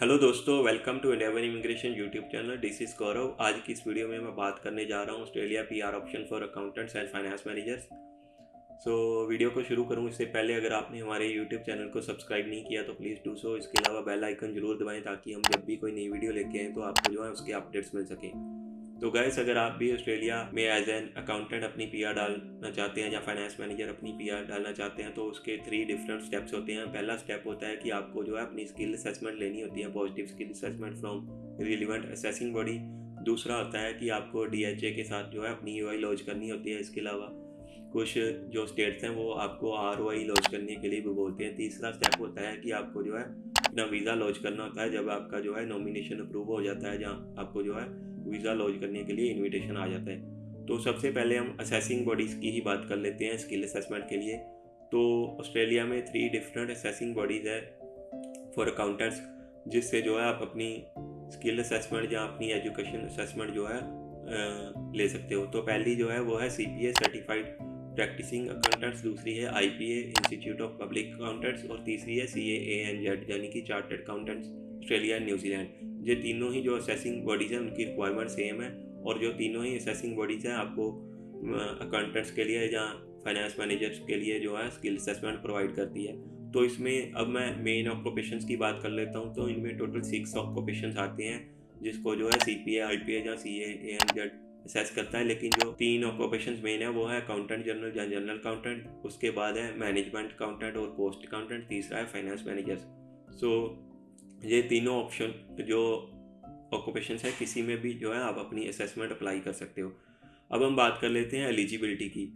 Hello दोस्तों, welcome to Indian immigration YouTube channel. This is Gaurav. आज की इस वीडियो में मैं बात करने जा रहा हूँ Australia PR option for accountants and finance managers. Video को शुरू करूँ इससे पहले अगर आपने हमारे यूट्यूब चैनल को सब्सक्राइब नहीं किया तो प्लीज़ डू सो। इसके अलावा बेल आइकन जरूर दबाएं ताकि हम जब भी कोई नई वीडियो लेके आएँ तो आपको जो है उसके अपडेट्स मिल सकें। तो गैस, अगर आप भी ऑस्ट्रेलिया में एज एन अकाउंटेंट अपनी पीआर डालना चाहते हैं या फाइनेंस मैनेजर अपनी पीआर डालना चाहते हैं तो उसके 3 डिफरेंट स्टेप्स होते हैं। पहला स्टेप होता है कि आपको जो है अपनी स्किल असेसमेंट लेनी होती है, positive skill assessment from relevant assessing body. दूसरा होता है कि आपको डीएचए के साथ जो है अपनी यूआई लॉन्च करनी होती है। इसके अलावा कुछ जो स्टेट्स हैं वो आपको आरओआई लॉन्च करने के लिए भी बोलते हैं। तीसरा स्टेप होता है कि आपको जो है अपना वीज़ा लॉन्च करना होता है जब आपका जो है नॉमिनेशन अप्रूव हो जाता है, जहाँ आपको जो है वीज़ा लॉन्च करने के लिए इनविटेशन आ जाता है। तो सबसे पहले हम असेसिंग बॉडीज़ की ही बात कर लेते हैं स्किल असेसमेंट के लिए। तो ऑस्ट्रेलिया में 3 डिफरेंट असेसिंग बॉडीज़ है फॉर अकाउंटेंट्स, जिससे जो है आप अपनी स्किल असेसमेंट या अपनी एजुकेशन असेसमेंट जो है ले सकते हो। तो पहली जो है वो है सीपीए सर्टिफाइड प्रैक्टिसिंग अकाउंटेंट्स, दूसरी है IPA institute of public accountants और तीसरी है CAANZ यानी कि chartered accountants Australia and New Zealand. ये तीनों ही जो असेसिंग बॉडीज़ हैं उनकी रिक्वायरमेंट सेम है और जो तीनों ही असेसिंग बॉडीज़ हैं आपको अकाउंटेंट्स के लिए या फाइनेंस मैनेजर्स के लिए जो है स्किल असेसमेंट प्रोवाइड करती है। तो इसमें अब मैं मेन ऑक्यूपेशंस की बात कर लेता हूँ। तो इनमें टोटल 6 ऑक्यूपेशंस आते हैं जिसको जो है सीपीए, आईपीए या CAANZ असेस करता है। लेकिन जो 3 ऑक्यूपेशंस मेन है वो है अकाउंटेंट जनरल या जनरल अकाउंटेंट, उसके बाद है मैनेजमेंट अकाउंटेंट और पोस्ट अकाउंटेंट, तीसरा है फाइनेंस मैनेजर्स। सो ये तीनों ऑप्शन जो ऑक्यूपेशंस है किसी में भी जो है आप अपनी असेसमेंट अप्लाई कर सकते हो। अब हम बात कर लेते हैं एलिजिबिलिटी की।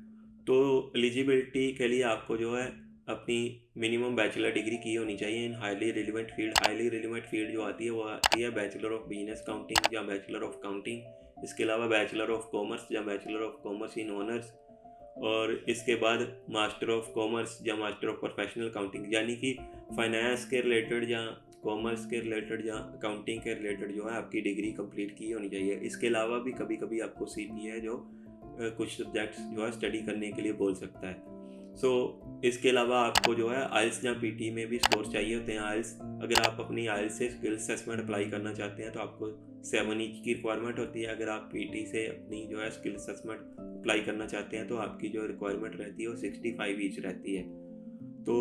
तो एलिजिबिलिटी के लिए आपको जो है अपनी मिनिमम बैचलर डिग्री की होनी चाहिए इन highly relevant field. Highly relevant field जो आती है वो आती है बैचलर ऑफ बिजनेस काउंटिंग या बैचलर ऑफ काउंटिंग। इसके अलावा बैचलर ऑफ कॉमर्स या bachelor of commerce in honours, और इसके बाद मास्टर ऑफ कॉमर्स या मास्टर ऑफ प्रोफेशनल अकाउंटिंग, यानी कि फाइनेंस के रिलेटेड या कॉमर्स के रिलेटेड या अकाउंटिंग के रिलेटेड जो है आपकी डिग्री कंप्लीट की होनी चाहिए। इसके अलावा भी कभी कभी आपको सीपीए जो कुछ सब्जेक्ट्स जो है स्टडी करने के लिए बोल सकता है। इसके अलावा आपको जो है आइल्स या पीटी में भी स्कोर चाहिए होते हैं। आइल्स, अगर आप अपनी आइल्स से स्किल असेसमेंट अप्लाई करना चाहते हैं तो आपको 7 ईच की रिक्वायरमेंट होती है। अगर आप पीटी से अपनी जो है स्किल असेसमेंट अप्लाई करना चाहते हैं तो आपकी जो रिक्वायरमेंट रहती है वो 65 ईच रहती है। तो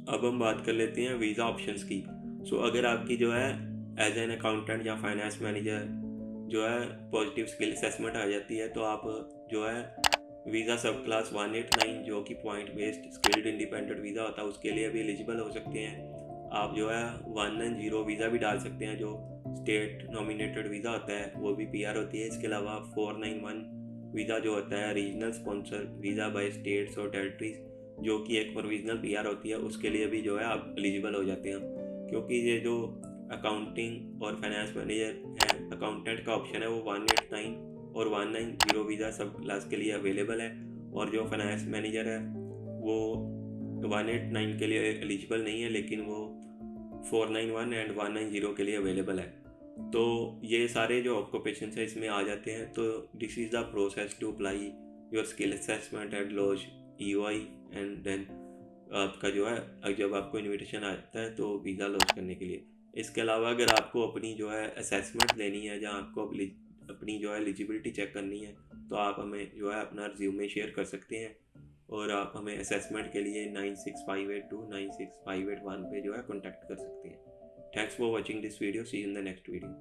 अब हम बात कर लेते हैं वीज़ा ऑप्शंस की। अगर आपकी जो है एज एन अकाउंटेंट या फाइनेंस मैनेजर जो है पॉजिटिव स्किल असेसमेंट आ जाती है तो आप जो है वीज़ा सब क्लास 189 जो कि point based skilled independent visa होता है उसके लिए भी एलिजिबल हो सकते हैं। आप जो है 190 वीज़ा भी डाल सकते हैं जो स्टेट नॉमिनेटेड वीज़ा होता है, वो भी पीआर होती है। इसके अलावा 491 वीज़ा जो होता है regional sponsor visa by states और टेरिटरीज, जो कि एक प्रोविजनल पीआर होती है, उसके लिए भी जो है आप एलिजिबल हो जाते हैं। क्योंकि ये जो अकाउंटिंग और फाइनेंस मैनेजर है, अकाउंटेंट का ऑप्शन है वो 189 और 190 वीज़ा सब क्लास के लिए अवेलेबल है, और जो फाइनेंस मैनेजर है वो 189 के लिए एलिजिबल नहीं है लेकिन वो 491 एंड 190 के लिए अवेलेबल है। तो ये सारे जो ऑक्यूपेशन है इसमें आ जाते हैं। तो this is the process to apply your skill assessment and lodge EOI and then आपका जो है जब आपको इनविटेशन आता है तो वीज़ा लॉन्च करने के लिए। इसके अलावा अगर आपको अपनी जो है असेसमेंट लेनी है या आपको अपनी जो है एलिजिबिलिटी चेक करनी है तो आप हमें जो है अपना रिज्यूमे शेयर कर सकते हैं और आप हमें असेसमेंट के लिए 9658296581 पे जो है कॉन्टैक्ट कर सकते हैं। Thanks for watching this video, see you in the next video.